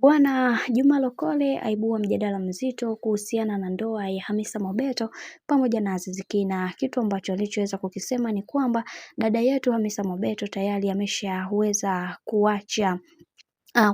Bwana Juma Lokole aibua mjadala mzito kuhusiana na ndoa ya Hamisa Mobeto pamoja na Aziz Ki, na kitu ambacho alichoweza kukisema ni kwamba dada yetu Hamisa Mobeto tayari ameshaweza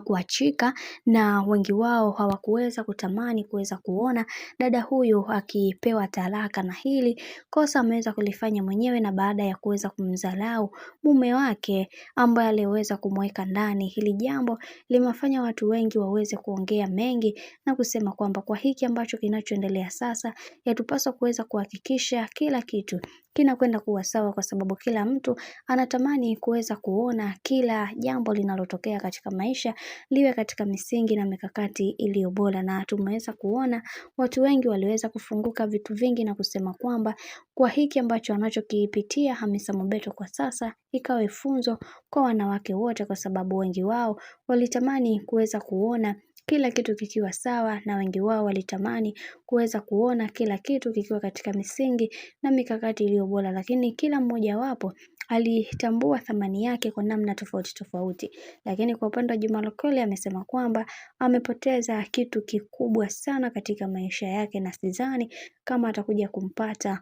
kuachika, na wengi wao hawakuweza kutamani kuweza kuona dada huyu akipewa talaka, na hili kosa ameweza kulifanya mwenyewe, na baada ya kuweza kumdharau mume wake ambaye aliweza kumweka ndani. Hili jambo limefanya watu wengi waweze kuongea mengi na kusema kwamba kwa hiki ambacho kinachoendelea sasa, yatupaswa kuweza kuhakikisha kila kitu kinakwenda kuwa sawa, kwa sababu kila mtu anatamani kuweza kuona kila jambo linalotokea katika maisha liwe katika misingi na mikakati iliyo bora. Na tumeweza kuona watu wengi waliweza kufunguka vitu vingi na kusema kwamba kwa hiki ambacho anachokipitia Hamisa Mobeto kwa sasa ikawe funzo kwa wanawake wote, kwa sababu wengi wao walitamani kuweza kuona kila kitu kikiwa sawa, na wengi wao walitamani kuweza kuona kila kitu kikiwa katika misingi na mikakati iliyo bora, lakini kila mmoja wapo alitambua thamani yake kwa namna tofauti tofauti. Lakini kwa upande wa Juma Lokole amesema kwamba amepoteza kitu kikubwa sana katika maisha yake, na sidhani kama atakuja kumpata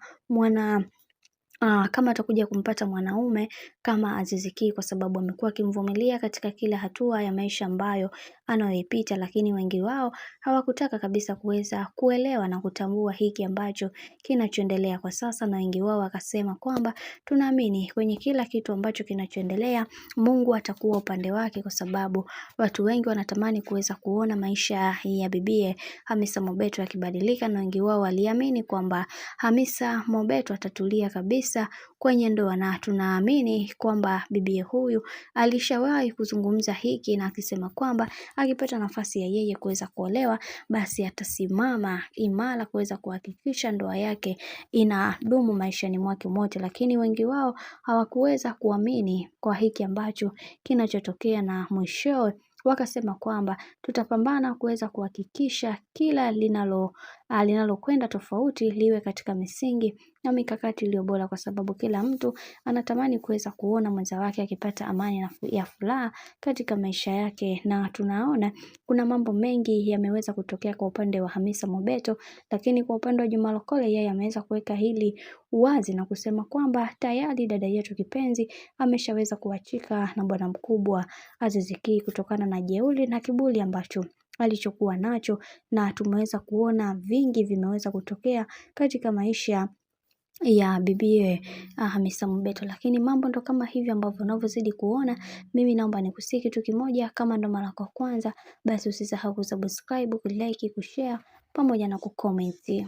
mwanaume kama Aziz Ki, kwa sababu amekuwa akimvumilia katika kila hatua ya maisha ambayo anayoipita, lakini wengi wao hawakutaka kabisa kuweza kuelewa na kutambua hiki ambacho kinachoendelea kwa sasa, na wengi wao wakasema kwamba tunaamini kwenye kila kitu ambacho kinachoendelea Mungu atakuwa upande wake, kwa sababu watu wengi wanatamani kuweza kuona maisha ya bibie Hamisa Mobeto yakibadilika, na wengi wao waliamini kwamba Hamisa Mobeto atatulia kabisa kwenye ndoa, na tunaamini kwamba bibie huyu alishawahi kuzungumza hiki na akisema kwamba akipata nafasi ya yeye kuweza kuolewa, basi atasimama imara kuweza kuhakikisha ndoa yake inadumu maishani mwake mote. Lakini wengi wao hawakuweza kuamini kwa hiki ambacho kinachotokea, na mwishowe wakasema kwamba tutapambana kuweza kuhakikisha kila linalokwenda tofauti liwe katika misingi na mikakati iliyo bora, kwa sababu kila mtu anatamani kuweza kuona mwenza wake akipata amani ya furaha katika maisha yake. Na tunaona kuna mambo mengi yameweza kutokea kwa upande wa Hamisa Mobeto, lakini kwa upande wa Juma Lokole yeye ameweza kuweka hili wazi na kusema kwamba tayari dada yetu kipenzi ameshaweza kuachika na bwana mkubwa Aziz Ki kutokana na jeuri na kiburi ambacho alichokuwa nacho, na tumeweza kuona vingi vimeweza kutokea katika maisha ya bibie Hamisa Mobeto. Lakini mambo ndo kama hivi ambavyo unavyozidi kuona. Mimi naomba nikusihi kitu kimoja, kama ndo mara kwa kwanza, basi usisahau kusubscribe, kulike, kushare pamoja na kucomment.